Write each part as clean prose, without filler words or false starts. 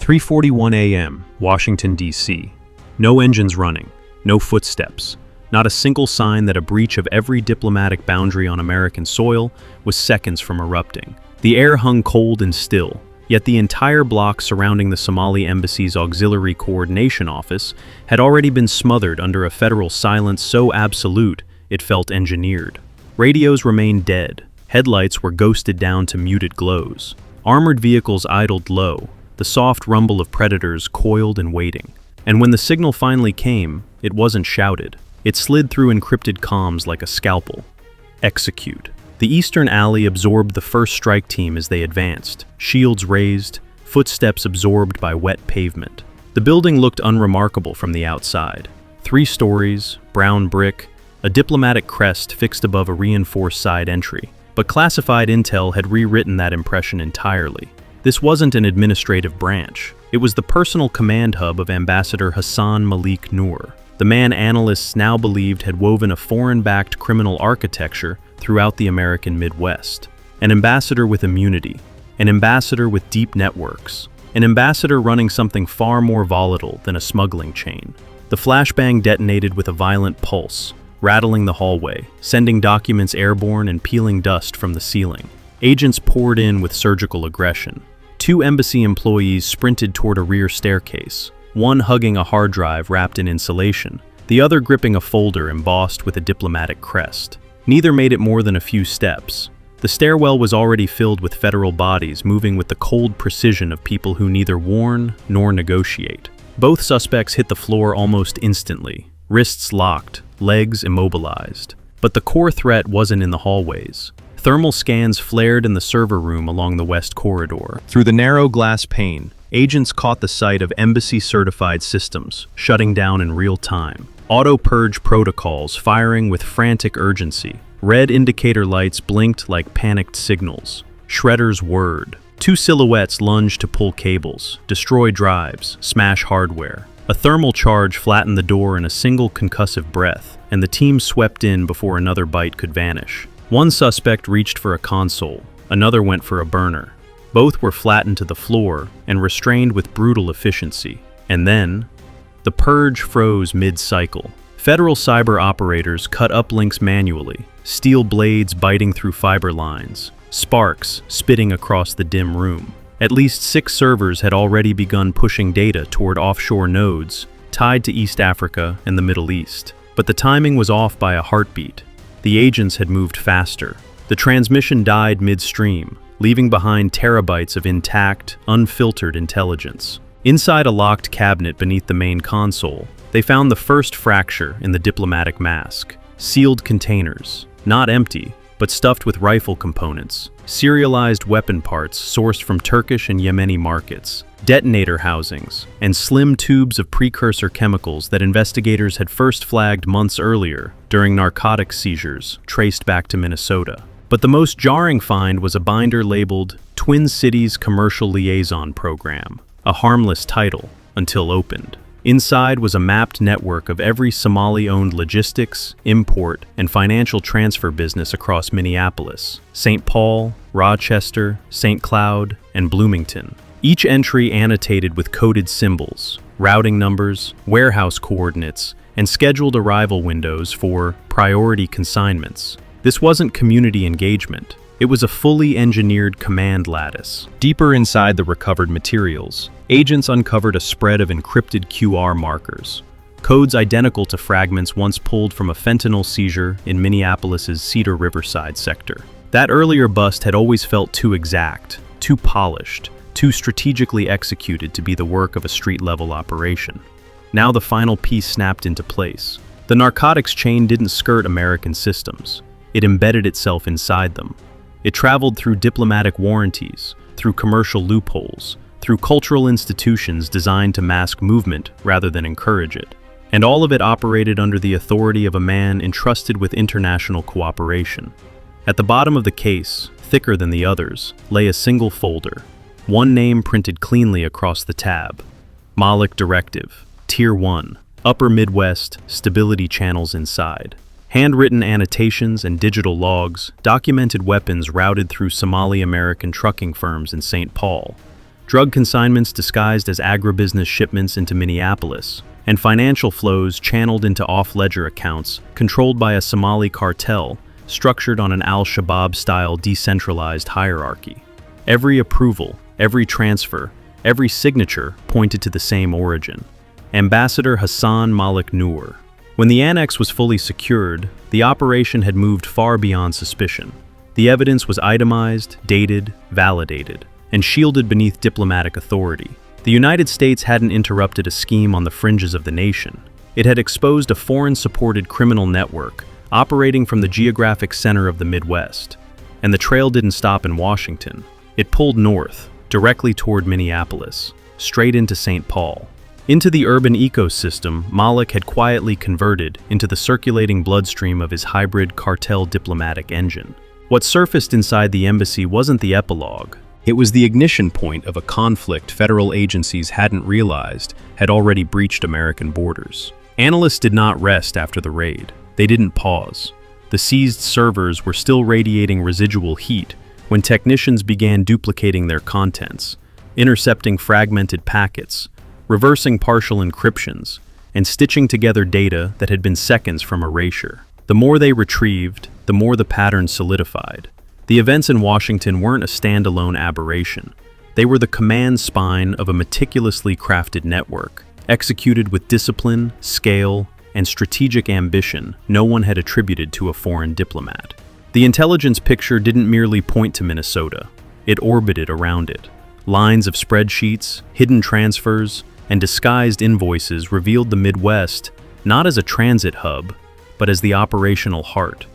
3:41 a.m., Washington, D.C. No engines running, no footsteps, not a single sign that a breach of every diplomatic boundary on American soil was seconds from erupting. The air hung cold and still, yet the entire block surrounding the Somali embassy's auxiliary coordination office had already been smothered under a federal silence so absolute it felt engineered. Radios remained dead, headlights were ghosted down to muted glows. Armored vehicles idled low, the soft rumble of predators coiled and waiting. And when the signal finally came, it wasn't shouted. It slid through encrypted comms like a scalpel. Execute. The eastern alley absorbed the first strike team as they advanced, shields raised, footsteps absorbed by wet pavement. The building looked unremarkable from the outside. 3 stories, brown brick, a diplomatic crest fixed above a reinforced side entry. But classified intel had rewritten that impression entirely. This wasn't an administrative branch. It was the personal command hub of Ambassador Hassan Malik Noor, the man analysts now believed had woven a foreign-backed criminal architecture throughout the American Midwest. An ambassador with immunity, an ambassador with deep networks, an ambassador running something far more volatile than a smuggling chain. The flashbang detonated with a violent pulse, rattling the hallway, sending documents airborne and peeling dust from the ceiling. Agents poured in with surgical aggression. 2 embassy employees sprinted toward a rear staircase, one hugging a hard drive wrapped in insulation, the other gripping a folder embossed with a diplomatic crest. Neither made it more than a few steps. The stairwell was already filled with federal bodies moving with the cold precision of people who neither warn nor negotiate. Both suspects hit the floor almost instantly, wrists locked, legs immobilized. But the core threat wasn't in the hallways. Thermal scans flared in the server room along the west corridor. Through the narrow glass pane, agents caught the sight of embassy-certified systems, shutting down in real time. Auto-purge protocols firing with frantic urgency. Red indicator lights blinked like panicked signals. Shredders whirred. 2 silhouettes lunged to pull cables, destroy drives, smash hardware. A thermal charge flattened the door in a single concussive breath, and the team swept in before another bite could vanish. One suspect reached for a console, another went for a burner. Both were flattened to the floor and restrained with brutal efficiency. And then, the purge froze mid-cycle. Federal cyber operators cut uplinks manually, steel blades biting through fiber lines, sparks spitting across the dim room. At least 6 servers had already begun pushing data toward offshore nodes tied to East Africa and the Middle East. But the timing was off by a heartbeat. The agents had moved faster. The transmission died midstream, leaving behind terabytes of intact, unfiltered intelligence. Inside a locked cabinet beneath the main console, they found the first fracture in the diplomatic mask. Sealed containers, not empty, but stuffed with rifle components, serialized weapon parts sourced from Turkish and Yemeni markets, detonator housings, and slim tubes of precursor chemicals that investigators had first flagged months earlier during narcotics seizures traced back to Minnesota. But the most jarring find was a binder labeled Twin Cities Commercial Liaison Program, a harmless title until opened. Inside was a mapped network of every Somali-owned logistics, import, and financial transfer business across Minneapolis, St. Paul, Rochester, St. Cloud, and Bloomington. Each entry annotated with coded symbols, routing numbers, warehouse coordinates, and scheduled arrival windows for priority consignments. This wasn't community engagement. It was a fully engineered command lattice. Deeper inside the recovered materials, agents uncovered a spread of encrypted QR markers, codes identical to fragments once pulled from a fentanyl seizure in Minneapolis's Cedar Riverside sector. That earlier bust had always felt too exact, too polished, too strategically executed to be the work of a street-level operation. Now the final piece snapped into place. The narcotics chain didn't skirt American systems. It embedded itself inside them. It traveled through diplomatic warranties, through commercial loopholes, through cultural institutions designed to mask movement rather than encourage it. And all of it operated under the authority of a man entrusted with international cooperation. At the bottom of the case, thicker than the others, lay a single folder. One name printed cleanly across the tab. Malik Directive, Tier 1, Upper Midwest, Stability Channels Inside. Handwritten annotations and digital logs documented weapons routed through Somali-American trucking firms in St. Paul, drug consignments disguised as agribusiness shipments into Minneapolis, and financial flows channeled into off-ledger accounts controlled by a Somali cartel structured on an al-Shabaab-style decentralized hierarchy. Every approval, every transfer, every signature pointed to the same origin: Ambassador Hassan Malik Noor. When the annex was fully secured, the operation had moved far beyond suspicion. The evidence was itemized, dated, validated, and shielded beneath diplomatic authority. The United States hadn't interrupted a scheme on the fringes of the nation. It had exposed a foreign-supported criminal network operating from the geographic center of the Midwest. And the trail didn't stop in Washington. It pulled north, directly toward Minneapolis, straight into St. Paul. Into the urban ecosystem Malik had quietly converted into the circulating bloodstream of his hybrid cartel diplomatic engine. What surfaced inside the embassy wasn't the epilogue. It was the ignition point of a conflict federal agencies hadn't realized had already breached American borders. Analysts did not rest after the raid. They didn't pause. The seized servers were still radiating residual heat when technicians began duplicating their contents, intercepting fragmented packets, reversing partial encryptions, and stitching together data that had been seconds from erasure. The more they retrieved, the more the pattern solidified. The events in Washington weren't a standalone aberration. They were the command spine of a meticulously crafted network, executed with discipline, scale, and strategic ambition no one had attributed to a foreign diplomat. The intelligence picture didn't merely point to Minnesota. It orbited around it. Lines of spreadsheets, hidden transfers, and disguised invoices revealed the Midwest not as a transit hub, but as the operational heart.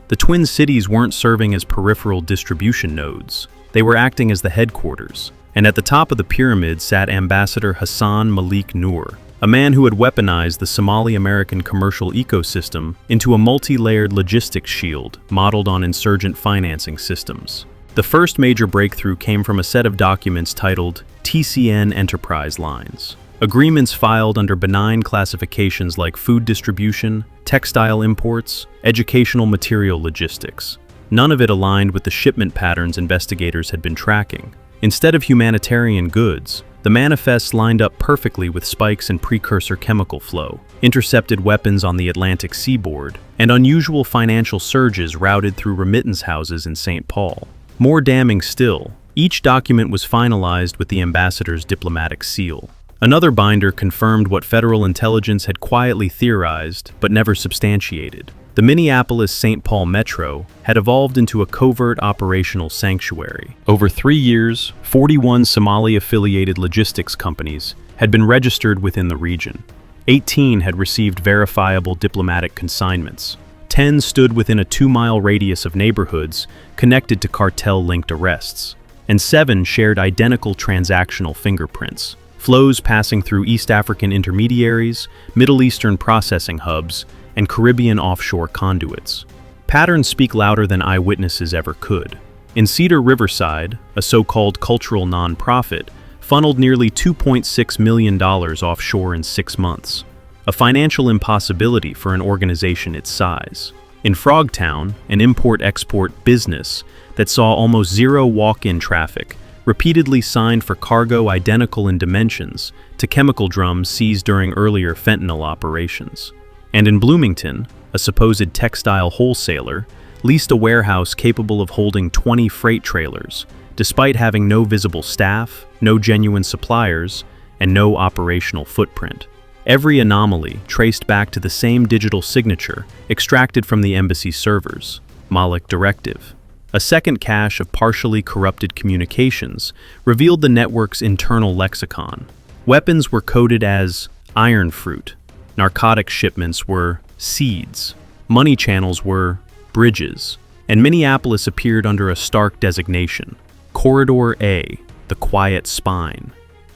The Twin Cities weren't serving as peripheral distribution nodes. They were acting as the headquarters. And at the top of the pyramid sat Ambassador Hassan Malik Noor, a man who had weaponized the Somali-American commercial ecosystem into a multi-layered logistics shield modeled on insurgent financing systems. The first major breakthrough came from a set of documents titled TCN Enterprise Lines. Agreements filed under benign classifications like food distribution, textile imports, educational material logistics. None of it aligned with the shipment patterns investigators had been tracking. Instead of humanitarian goods, the manifests lined up perfectly with spikes in precursor chemical flow, intercepted weapons on the Atlantic seaboard, and unusual financial surges routed through remittance houses in St. Paul. More damning still, each document was finalized with the ambassador's diplomatic seal. Another binder confirmed what federal intelligence had quietly theorized but never substantiated. The Minneapolis-St. Paul Metro had evolved into a covert operational sanctuary. Over 3 years, 41 Somali-affiliated logistics companies had been registered within the region. 18 had received verifiable diplomatic consignments. 10 stood within a 2-mile radius of neighborhoods connected to cartel-linked arrests. And 7 shared identical transactional fingerprints. Flows passing through East African intermediaries, Middle Eastern processing hubs, and Caribbean offshore conduits. Patterns speak louder than eyewitnesses ever could. In Cedar Riverside, a so-called cultural nonprofit funneled nearly $2.6 million offshore in 6 months, a financial impossibility for an organization its size. In Frogtown, an import-export business that saw almost zero walk-in traffic, repeatedly signed for cargo identical in dimensions to chemical drums seized during earlier fentanyl operations. And in Bloomington, a supposed textile wholesaler leased a warehouse capable of holding 20 freight trailers, despite having no visible staff, no genuine suppliers, and no operational footprint. Every anomaly traced back to the same digital signature extracted from the embassy servers, Malik Directive. A second cache of partially corrupted communications revealed the network's internal lexicon. Weapons were coded as iron fruit. Narcotic shipments were seeds. Money channels were bridges. And Minneapolis appeared under a stark designation: Corridor A, the quiet spine.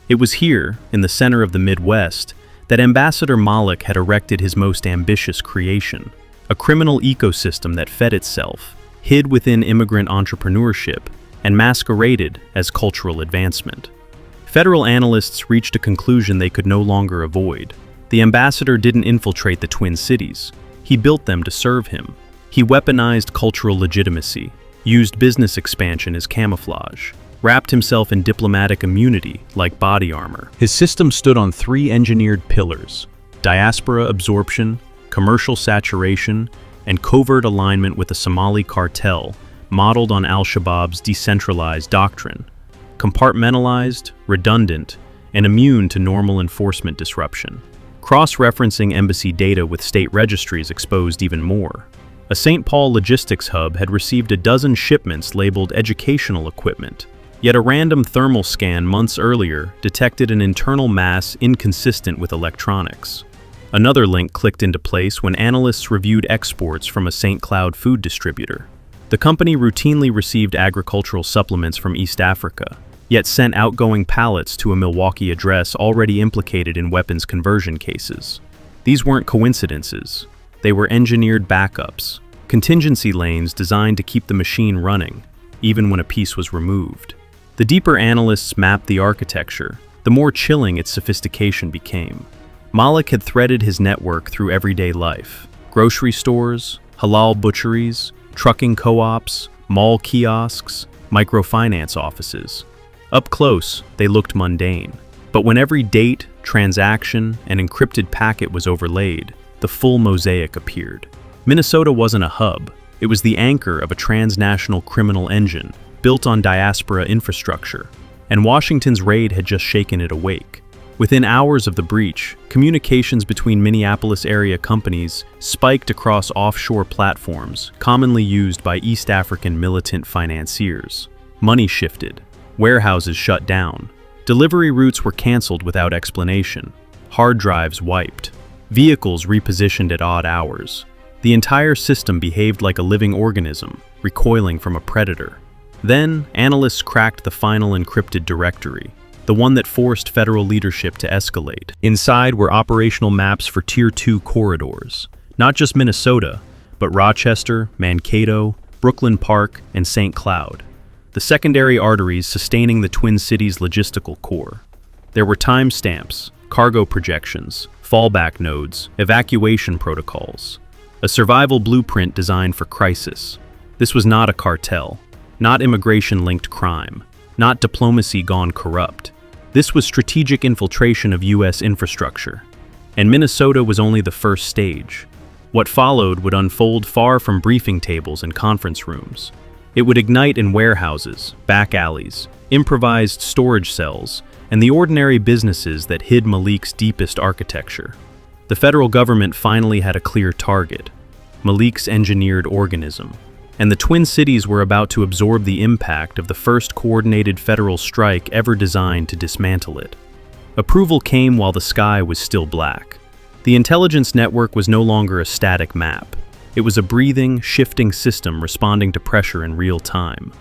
It was here, in the center of the Midwest, that Ambassador Malik had erected his most ambitious creation, a criminal ecosystem that fed itself, hid within immigrant entrepreneurship, and masqueraded as cultural advancement. Federal analysts reached a conclusion they could no longer avoid. The ambassador didn't infiltrate the Twin Cities. He built them to serve him. He weaponized cultural legitimacy, used business expansion as camouflage, wrapped himself in diplomatic immunity like body armor. His system stood on three engineered pillars: diaspora absorption, commercial saturation, and covert alignment with the Somali cartel, modeled on al-Shabaab's decentralized doctrine. Compartmentalized, redundant, and immune to normal enforcement disruption. Cross-referencing embassy data with state registries exposed even more. A St. Paul logistics hub had received a dozen shipments labeled educational equipment, yet a random thermal scan months earlier detected an internal mass inconsistent with electronics. Another link clicked into place when analysts reviewed exports from a St. Cloud food distributor. The company routinely received agricultural supplements from East Africa, yet sent outgoing pallets to a Milwaukee address already implicated in weapons conversion cases. These weren't coincidences. They were engineered backups, contingency lanes designed to keep the machine running, even when a piece was removed. The deeper analysts mapped the architecture, the more chilling its sophistication became. Malik had threaded his network through everyday life: grocery stores, halal butcheries, trucking co-ops, mall kiosks, microfinance offices. Up close, they looked mundane. But when every date, transaction, and encrypted packet was overlaid, the full mosaic appeared. Minnesota wasn't a hub. It was the anchor of a transnational criminal engine built on diaspora infrastructure, and Washington's raid had just shaken it awake. Within hours of the breach, communications between Minneapolis area companies spiked across offshore platforms commonly used by East African militant financiers. Money shifted. Warehouses shut down. Delivery routes were canceled without explanation. Hard drives wiped. Vehicles repositioned at odd hours. The entire system behaved like a living organism, recoiling from a predator. Then, analysts cracked the final encrypted directory, the one that forced federal leadership to escalate. Inside were operational maps for Tier 2 corridors, not just Minnesota, but Rochester, Mankato, Brooklyn Park, and St. Cloud, the secondary arteries sustaining the Twin Cities logistical core. There were timestamps, cargo projections, fallback nodes, evacuation protocols, a survival blueprint designed for crisis. This was not a cartel, not immigration-linked crime, not diplomacy gone corrupt. This was strategic infiltration of U.S. infrastructure. And Minnesota was only the first stage. What followed would unfold far from briefing tables and conference rooms. It would ignite in warehouses, back alleys, improvised storage cells, and the ordinary businesses that hid Malik's deepest architecture. The federal government finally had a clear target: Malik's engineered organism. And the Twin Cities were about to absorb the impact of the first coordinated federal strike ever designed to dismantle it. Approval came while the sky was still black. The intelligence network was no longer a static map. It was a breathing, shifting system responding to pressure in real time.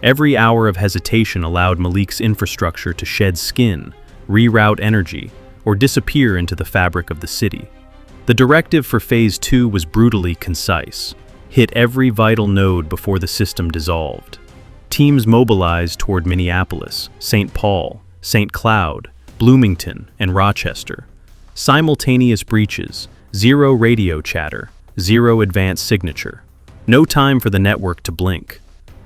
Every hour of hesitation allowed Malik's infrastructure to shed skin, reroute energy, or disappear into the fabric of the city. The directive for Phase 2 was brutally concise: hit every vital node before the system dissolved. Teams mobilized toward Minneapolis, St. Paul, St. Cloud, Bloomington, and Rochester. Simultaneous breaches, zero radio chatter, zero advanced signature. No time for the network to blink.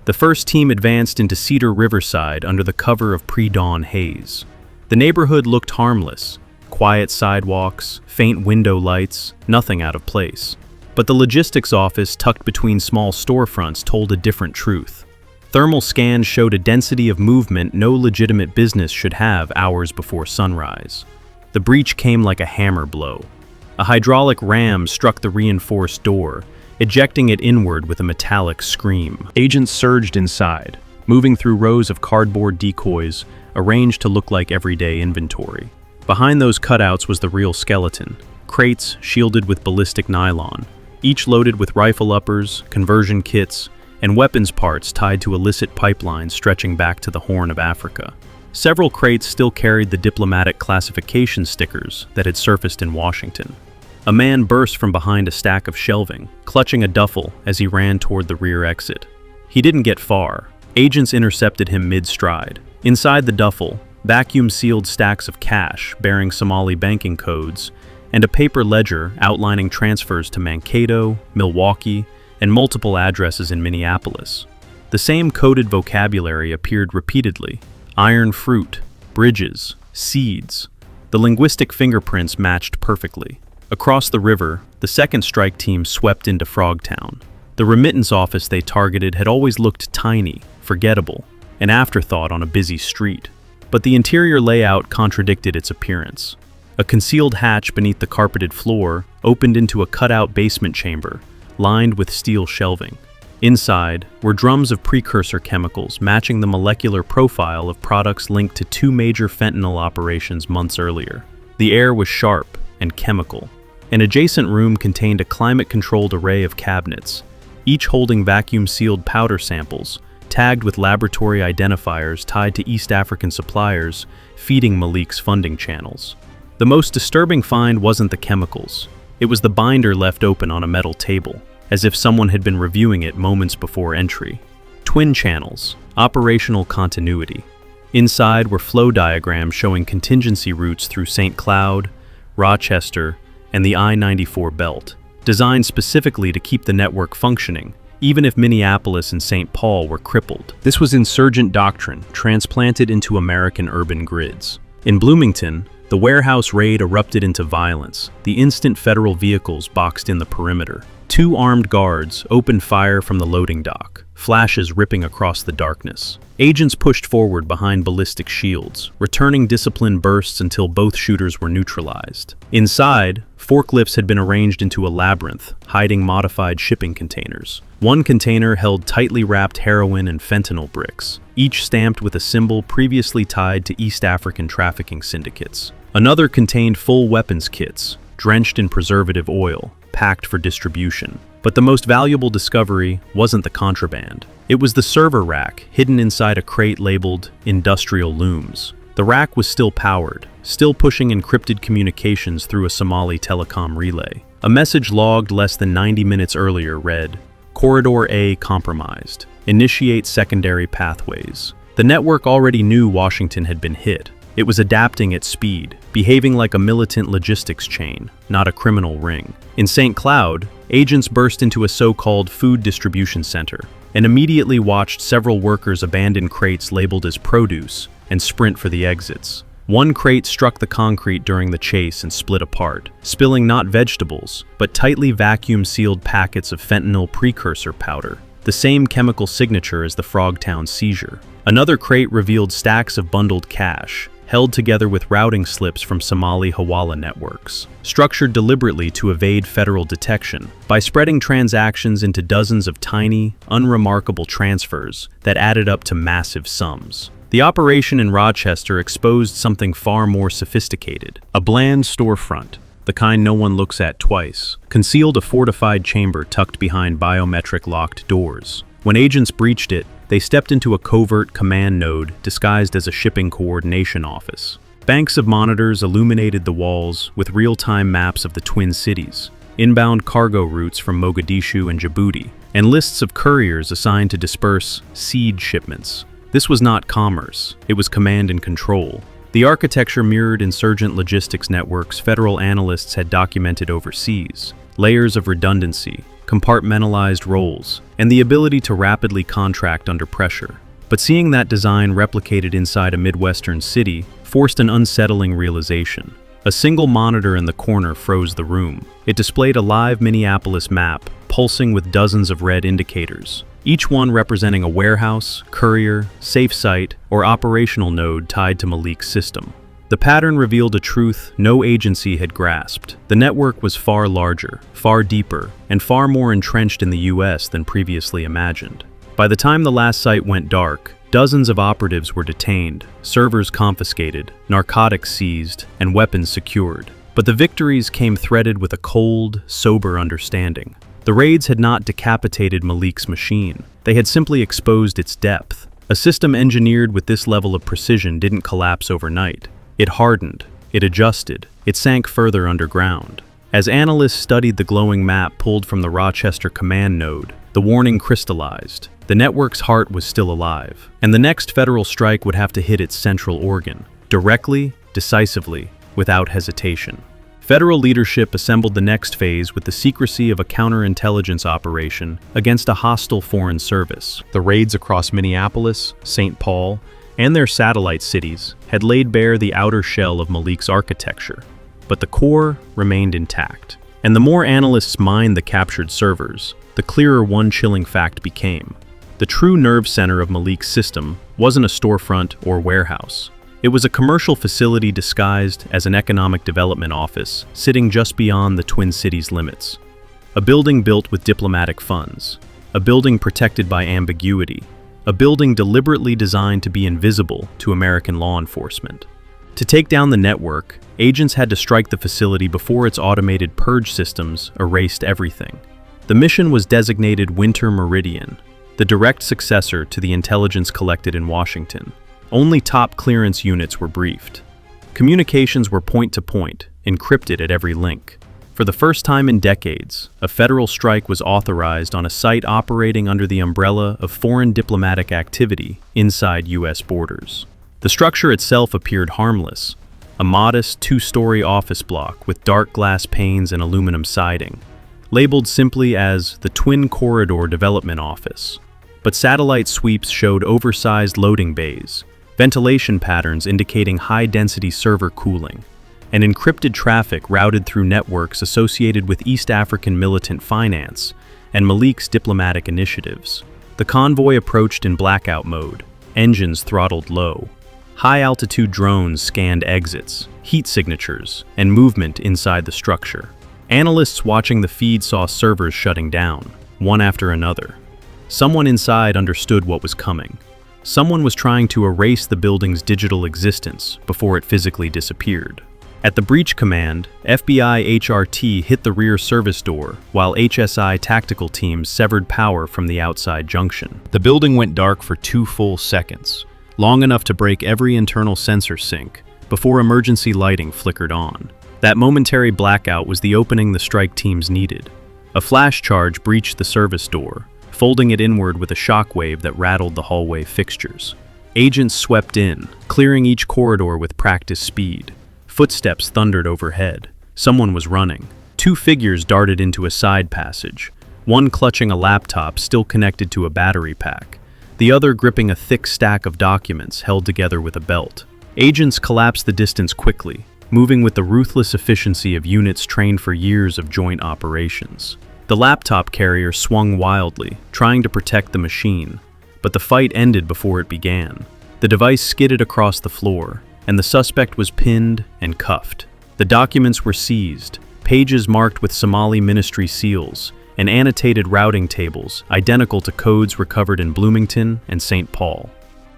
The first team advanced into Cedar Riverside under the cover of pre-dawn haze. The neighborhood looked harmless: quiet sidewalks, faint window lights, nothing out of place. But the logistics office tucked between small storefronts told a different truth. Thermal scans showed a density of movement no legitimate business should have hours before sunrise. The breach came like a hammer blow. A hydraulic ram struck the reinforced door, ejecting it inward with a metallic scream. Agents surged inside, moving through rows of cardboard decoys arranged to look like everyday inventory. Behind those cutouts was the real skeleton: crates shielded with ballistic nylon, each loaded with rifle uppers, conversion kits, and weapons parts tied to illicit pipelines stretching back to the Horn of Africa. Several crates still carried the diplomatic classification stickers that had surfaced in Washington. A man burst from behind a stack of shelving, clutching a duffel as he ran toward the rear exit. He didn't get far. Agents intercepted him mid-stride. Inside the duffel, vacuum-sealed stacks of cash bearing Somali banking codes and a paper ledger outlining transfers to Mankato, Milwaukee, and multiple addresses in Minneapolis. The same coded vocabulary appeared repeatedly. Iron fruit, bridges, seeds. The linguistic fingerprints matched perfectly. Across the river, the second strike team swept into Frogtown. The remittance office they targeted had always looked tiny, forgettable, an afterthought on a busy street. But the interior layout contradicted its appearance. A concealed hatch beneath the carpeted floor opened into a cutout basement chamber, lined with steel shelving. Inside were drums of precursor chemicals matching the molecular profile of products linked to 2 major fentanyl operations months earlier. The air was sharp and chemical. An adjacent room contained a climate-controlled array of cabinets, each holding vacuum-sealed powder samples, tagged with laboratory identifiers tied to East African suppliers feeding Malik's funding channels. The most disturbing find wasn't the chemicals. It was the binder left open on a metal table, as if someone had been reviewing it moments before entry. Twin channels, operational continuity. Inside were flow diagrams showing contingency routes through St. Cloud, Rochester, and the I-94 belt, designed specifically to keep the network functioning, even if Minneapolis and St. Paul were crippled. This was insurgent doctrine, transplanted into American urban grids. In Bloomington, the warehouse raid erupted into violence. The instant federal vehicles boxed in the perimeter. 2 armed guards opened fire from the loading dock, flashes ripping across the darkness. Agents pushed forward behind ballistic shields, returning disciplined bursts until both shooters were neutralized. Inside, forklifts had been arranged into a labyrinth, hiding modified shipping containers. One container held tightly wrapped heroin and fentanyl bricks, each stamped with a symbol previously tied to East African trafficking syndicates. Another contained full weapons kits, drenched in preservative oil, packed for distribution. But the most valuable discovery wasn't the contraband. It was the server rack, hidden inside a crate labeled industrial looms. The rack was still powered, still pushing encrypted communications through a Somali telecom relay. A message logged less than 90 minutes earlier read, "Corridor A compromised. Initiate secondary pathways." The network already knew Washington had been hit. It was adapting at speed, behaving like a militant logistics chain, not a criminal ring. In St. Cloud, agents burst into a so-called food distribution center and immediately watched several workers abandon crates labeled as produce and sprint for the exits. One crate struck the concrete during the chase and split apart, spilling not vegetables, but tightly vacuum-sealed packets of fentanyl precursor powder, the same chemical signature as the Frogtown seizure. Another crate revealed stacks of bundled cash, held together with routing slips from Somali Hawala networks, structured deliberately to evade federal detection by spreading transactions into dozens of tiny, unremarkable transfers that added up to massive sums. The operation in Rochester exposed something far more sophisticated. A bland storefront, the kind no one looks at twice, concealed a fortified chamber tucked behind biometric locked doors. When agents breached it, they stepped into a covert command node disguised as a shipping coordination office. Banks of monitors illuminated the walls with real-time maps of the Twin Cities, inbound cargo routes from Mogadishu and Djibouti, and lists of couriers assigned to disperse seed shipments. This was not commerce, it was command and control. The architecture mirrored insurgent logistics networks federal analysts had documented overseas. Layers of redundancy, compartmentalized roles, and the ability to rapidly contract under pressure. But seeing that design replicated inside a Midwestern city forced an unsettling realization. A single monitor in the corner froze the room. It displayed a live Minneapolis map, pulsing with dozens of red indicators, each one representing a warehouse, courier, safe site, or operational node tied to Malik's system. The pattern revealed a truth no agency had grasped. The network was far larger, far deeper, and far more entrenched in the US than previously imagined. By the time the last site went dark, dozens of operatives were detained, servers confiscated, narcotics seized, and weapons secured. But the victories came threaded with a cold, sober understanding. The raids had not decapitated Malik's machine. They had simply exposed its depth. A system engineered with this level of precision didn't collapse overnight. It hardened, it adjusted, it sank further underground. As analysts studied the glowing map pulled from the Rochester command node, the warning crystallized. The network's heart was still alive, and the next federal strike would have to hit its central organ, directly, decisively, without hesitation. Federal leadership assembled the next phase with the secrecy of a counterintelligence operation against a hostile foreign service. The raids across Minneapolis, St. Paul, and their satellite cities had laid bare the outer shell of Malik's architecture, but the core remained intact. And the more analysts mined the captured servers, the clearer one chilling fact became. The true nerve center of Malik's system wasn't a storefront or warehouse. It was a commercial facility disguised as an economic development office sitting just beyond the Twin Cities limits. A building built with diplomatic funds. A building protected by ambiguity. A building deliberately designed to be invisible to American law enforcement. To take down the network, agents had to strike the facility before its automated purge systems erased everything. The mission was designated Winter Meridian, the direct successor to the intelligence collected in Washington. Only top clearance units were briefed. Communications were point-to-point, encrypted at every link. For the first time in decades, a federal strike was authorized on a site operating under the umbrella of foreign diplomatic activity inside U.S. borders. The structure itself appeared harmless, a modest two-story office block with dark glass panes and aluminum siding, labeled simply as the Twin Corridor Development Office. But satellite sweeps showed oversized loading bays, ventilation patterns indicating high-density server cooling, and encrypted traffic routed through networks associated with East African militant finance and Malik's diplomatic initiatives. The convoy approached in blackout mode, engines throttled low. High-altitude drones scanned exits, heat signatures, and movement inside the structure. Analysts watching the feed saw servers shutting down, one after another. Someone inside understood what was coming. Someone was trying to erase the building's digital existence before it physically disappeared. At the breach command, FBI HRT hit the rear service door, while HSI tactical teams severed power from the outside junction. The building went dark for 2 full seconds, long enough to break every internal sensor sync, before emergency lighting flickered on. That momentary blackout was the opening the strike teams needed. A flash charge breached the service door, folding it inward with a shockwave that rattled the hallway fixtures. Agents swept in, clearing each corridor with practiced speed. Footsteps thundered overhead. Someone was running. 2 figures darted into a side passage, one clutching a laptop still connected to a battery pack, the other gripping a thick stack of documents held together with a belt. Agents collapsed the distance quickly, moving with the ruthless efficiency of units trained for years of joint operations. The laptop carrier swung wildly, trying to protect the machine, but the fight ended before it began. The device skidded across the floor, and the suspect was pinned and cuffed. The documents were seized, pages marked with Somali ministry seals, and annotated routing tables identical to codes recovered in Bloomington and St. Paul.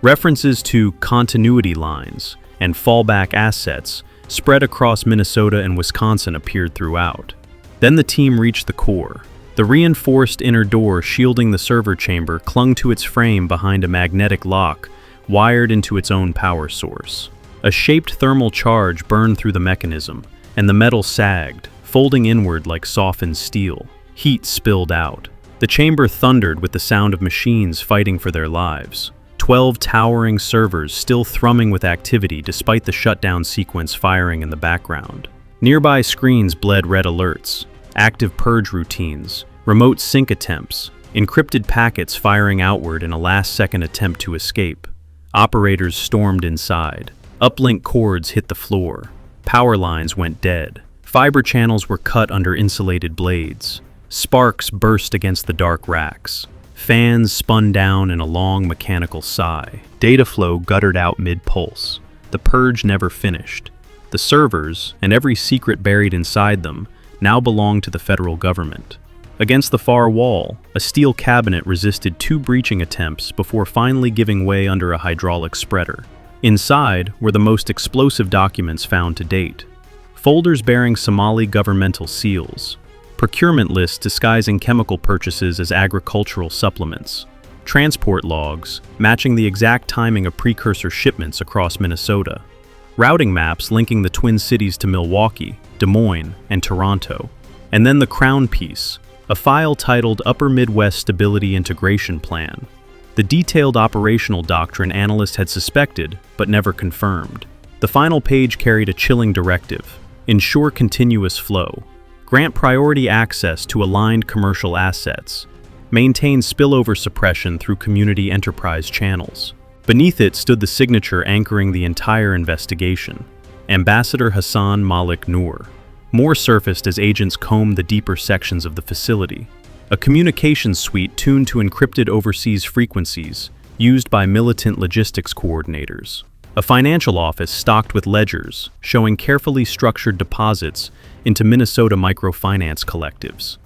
References to continuity lines and fallback assets spread across Minnesota and Wisconsin appeared throughout. Then the team reached the core. The reinforced inner door shielding the server chamber clung to its frame behind a magnetic lock wired into its own power source. A shaped thermal charge burned through the mechanism, and the metal sagged, folding inward like softened steel. Heat spilled out. The chamber thundered with the sound of machines fighting for their lives. 12 towering servers still thrumming with activity despite the shutdown sequence firing in the background. Nearby screens bled red alerts, active purge routines, remote sync attempts, encrypted packets firing outward in a last-second attempt to escape. Operators stormed inside. Uplink cords hit the floor. Power lines went dead. Fiber channels were cut under insulated blades. Sparks burst against the dark racks. Fans spun down in a long mechanical sigh. Data flow guttered out mid-pulse. The purge never finished. The servers, and every secret buried inside them, now belonged to the federal government. Against the far wall, a steel cabinet resisted 2 breaching attempts before finally giving way under a hydraulic spreader. Inside were the most explosive documents found to date. Folders bearing Somali governmental seals, procurement lists disguising chemical purchases as agricultural supplements, transport logs matching the exact timing of precursor shipments across Minnesota, routing maps linking the Twin Cities to Milwaukee, Des Moines, and Toronto, and then the crown piece, a file titled Upper Midwest Stability Integration Plan, the detailed operational doctrine analysts had suspected but never confirmed. The final page carried a chilling directive: ensure continuous flow, grant priority access to aligned commercial assets, maintain spillover suppression through community enterprise channels. Beneath it stood the signature anchoring the entire investigation, Ambassador Hassan Malik Noor. More surfaced as agents combed the deeper sections of the facility. A communications suite tuned to encrypted overseas frequencies used by militant logistics coordinators. A financial office stocked with ledgers showing carefully structured deposits into Minnesota microfinance collectives.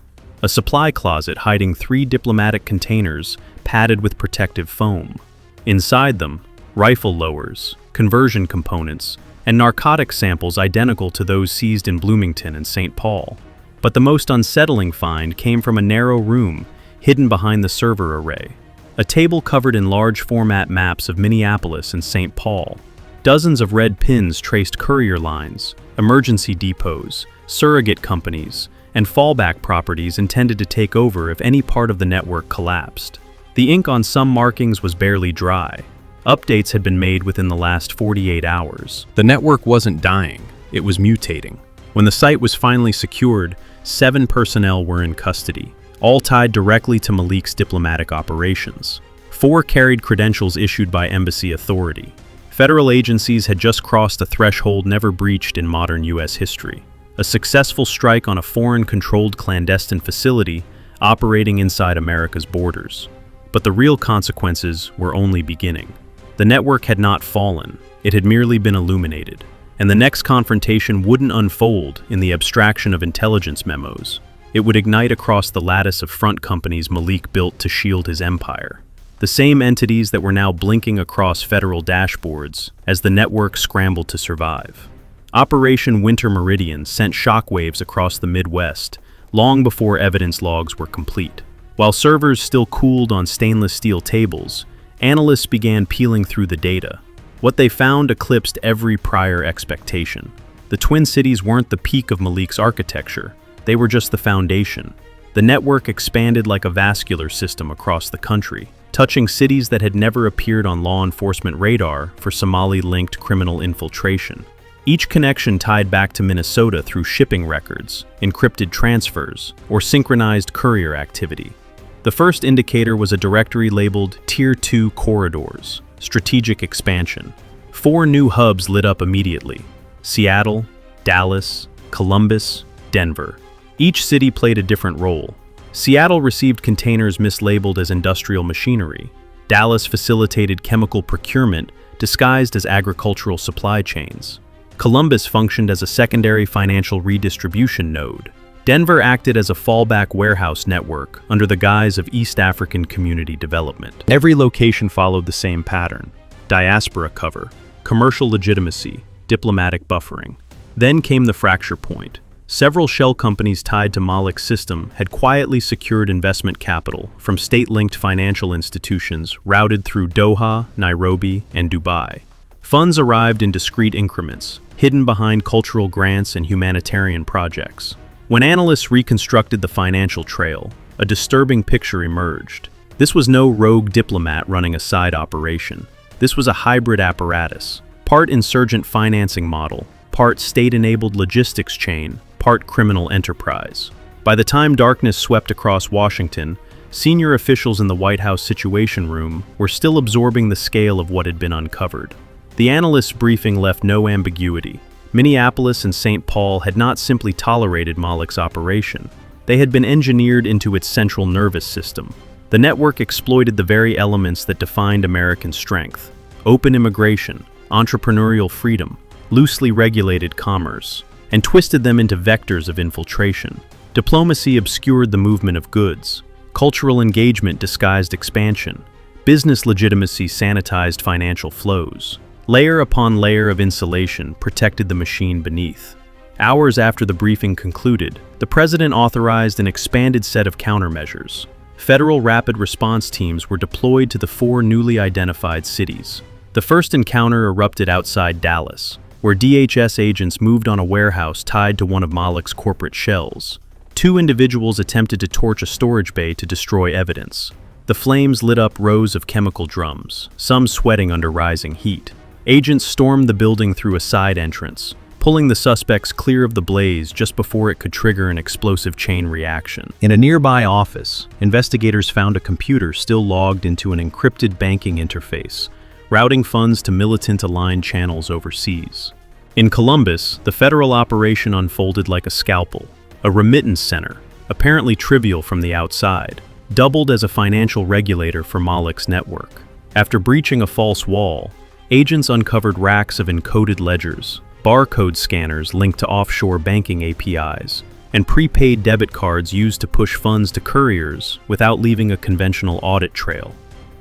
A supply closet hiding 3 diplomatic containers padded with protective foam. Inside them, rifle lowers, conversion components, and narcotic samples identical to those seized in Bloomington and St. Paul. But the most unsettling find came from a narrow room hidden behind the server array. A table covered in large format maps of Minneapolis and St. Paul. Dozens of red pins traced courier lines, emergency depots, surrogate companies, and fallback properties intended to take over if any part of the network collapsed. The ink on some markings was barely dry. Updates had been made within the last 48 hours. The network wasn't dying, it was mutating. When the site was finally secured, 7 personnel were in custody, all tied directly to Malik's diplomatic operations. 4 carried credentials issued by embassy authority. Federal agencies had just crossed a threshold never breached in modern U.S. history. A successful strike on a foreign-controlled clandestine facility operating inside America's borders. But the real consequences were only beginning. The network had not fallen, it had merely been illuminated, and the next confrontation wouldn't unfold in the abstraction of intelligence memos. It would ignite across the lattice of front companies Malik built to shield his empire. The same entities that were now blinking across federal dashboards as the network scrambled to survive. Operation Winter Meridian sent shockwaves across the Midwest long before evidence logs were complete. While servers still cooled on stainless steel tables, analysts began peeling through the data. What they found eclipsed every prior expectation. The Twin Cities weren't the peak of Malik's architecture, they were just the foundation. The network expanded like a vascular system across the country, touching cities that had never appeared on law enforcement radar for Somali-linked criminal infiltration. Each connection tied back to Minnesota through shipping records, encrypted transfers, or synchronized courier activity. The first indicator was a directory labeled Tier 2 Corridors, Strategic Expansion. 4 new hubs lit up immediately: Seattle, Dallas, Columbus, Denver. Each city played a different role. Seattle received containers mislabeled as industrial machinery. Dallas facilitated chemical procurement disguised as agricultural supply chains. Columbus functioned as a secondary financial redistribution node. Denver acted as a fallback warehouse network under the guise of East African community development. Every location followed the same pattern: diaspora cover, commercial legitimacy, diplomatic buffering. Then came the fracture point. Several shell companies tied to Malik's system had quietly secured investment capital from state-linked financial institutions routed through Doha, Nairobi, and Dubai. Funds arrived in discrete increments, hidden behind cultural grants and humanitarian projects. When analysts reconstructed the financial trail, a disturbing picture emerged. This was no rogue diplomat running a side operation. This was a hybrid apparatus, part insurgent financing model, part state-enabled logistics chain, part criminal enterprise. By the time darkness swept across Washington, senior officials in the White House Situation Room were still absorbing the scale of what had been uncovered. The analyst's briefing left no ambiguity. Minneapolis and St. Paul had not simply tolerated Malik's operation. They had been engineered into its central nervous system. The network exploited the very elements that defined American strength: open immigration, entrepreneurial freedom, loosely regulated commerce, and twisted them into vectors of infiltration. Diplomacy obscured the movement of goods. Cultural engagement disguised expansion. Business legitimacy sanitized financial flows. Layer upon layer of insulation protected the machine beneath. Hours after the briefing concluded, the president authorized an expanded set of countermeasures. Federal rapid response teams were deployed to the 4 newly identified cities. The first encounter erupted outside Dallas, where DHS agents moved on a warehouse tied to one of Malik's corporate shells. 2 individuals attempted to torch a storage bay to destroy evidence. The flames lit up rows of chemical drums, some sweating under rising heat. Agents stormed the building through a side entrance, pulling the suspects clear of the blaze just before it could trigger an explosive chain reaction. In a nearby office, investigators found a computer still logged into an encrypted banking interface, routing funds to militant-aligned channels overseas. In Columbus, the federal operation unfolded like a scalpel. A remittance center, apparently trivial from the outside, doubled as a financial regulator for Moloch's network. After breaching a false wall, agents uncovered racks of encoded ledgers, barcode scanners linked to offshore banking APIs, and prepaid debit cards used to push funds to couriers without leaving a conventional audit trail.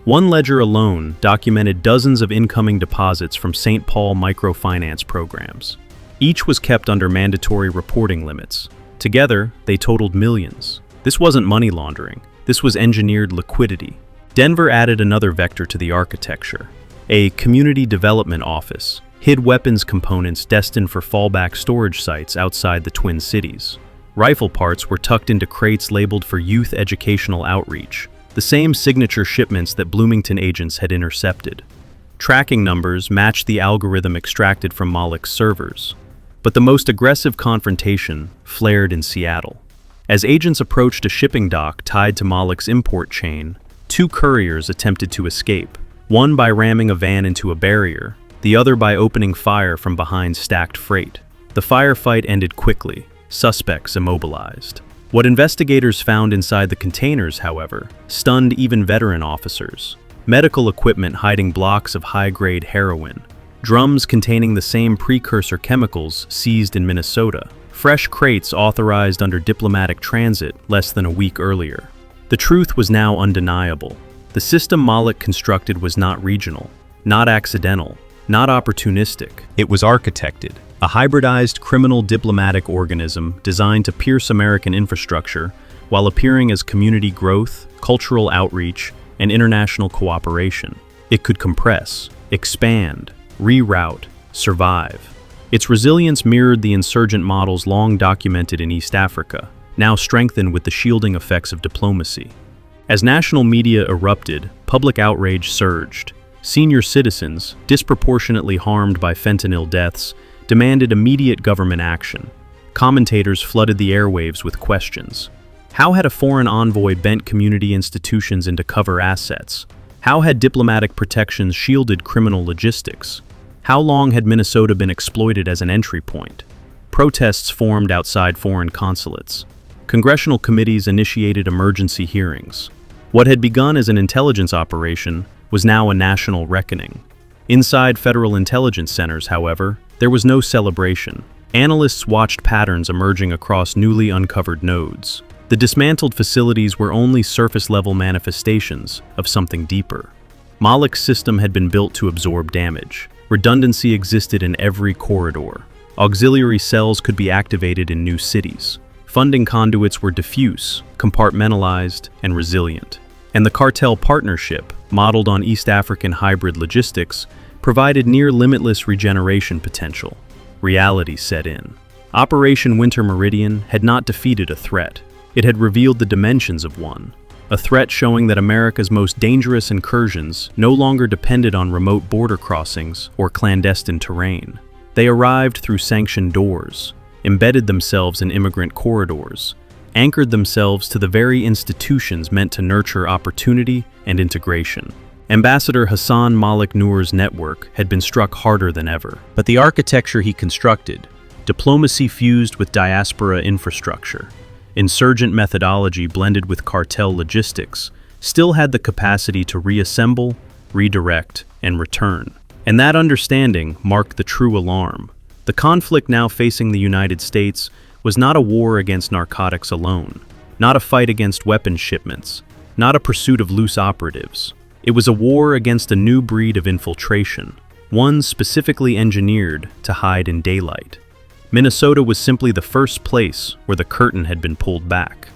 One ledger alone documented dozens of incoming deposits from St. Paul microfinance programs. Each was kept under mandatory reporting limits. Together, they totaled millions. This wasn't money laundering. This was engineered liquidity. Denver added another vector to the architecture. A community development office hid weapons components destined for fallback storage sites outside the Twin Cities. Rifle parts were tucked into crates labeled for youth educational outreach, the same signature shipments that Bloomington agents had intercepted. Tracking numbers matched the algorithm extracted from Moloch's servers. But the most aggressive confrontation flared in Seattle. As agents approached a shipping dock tied to Moloch's import chain, two couriers attempted to escape, one by ramming a van into a barrier, the other by opening fire from behind stacked freight. The firefight ended quickly, suspects immobilized. What investigators found inside the containers, however, stunned even veteran officers. Medical equipment hiding blocks of high-grade heroin, drums containing the same precursor chemicals seized in Minnesota, fresh crates authorized under diplomatic transit less than a week earlier. The truth was now undeniable. The system Moloch constructed was not regional, not accidental, not opportunistic. It was architected, a hybridized criminal diplomatic organism designed to pierce American infrastructure while appearing as community growth, cultural outreach, and international cooperation. It could compress, expand, reroute, survive. Its resilience mirrored the insurgent models long documented in East Africa, now strengthened with the shielding effects of diplomacy. As national media erupted, public outrage surged. Senior citizens, disproportionately harmed by fentanyl deaths, demanded immediate government action. Commentators flooded the airwaves with questions. How had a foreign envoy bent community institutions into cover assets? How had diplomatic protections shielded criminal logistics? How long had Minnesota been exploited as an entry point? Protests formed outside foreign consulates. Congressional committees initiated emergency hearings. What had begun as an intelligence operation was now a national reckoning. Inside federal intelligence centers, however, there was no celebration. Analysts watched patterns emerging across newly uncovered nodes. The dismantled facilities were only surface-level manifestations of something deeper. Moloch's system had been built to absorb damage. Redundancy existed in every corridor. Auxiliary cells could be activated in new cities. Funding conduits were diffuse, compartmentalized, and resilient. And the Cartel partnership, modeled on East African hybrid logistics, provided near-limitless regeneration potential. Reality set in. Operation Winter Meridian had not defeated a threat. It had revealed the dimensions of one. A threat showing that America's most dangerous incursions no longer depended on remote border crossings or clandestine terrain. They arrived through sanctioned doors, embedded themselves in immigrant corridors, anchored themselves to the very institutions meant to nurture opportunity and integration. Ambassador Hassan Malik Noor's network had been struck harder than ever, but the architecture he constructed, diplomacy fused with diaspora infrastructure, insurgent methodology blended with cartel logistics, still had the capacity to reassemble, redirect, and return. And that understanding marked the true alarm. The conflict now facing the United States was not a war against narcotics alone, not a fight against weapons shipments, not a pursuit of loose operatives. It was a war against a new breed of infiltration, one specifically engineered to hide in daylight. Minnesota was simply the first place where the curtain had been pulled back.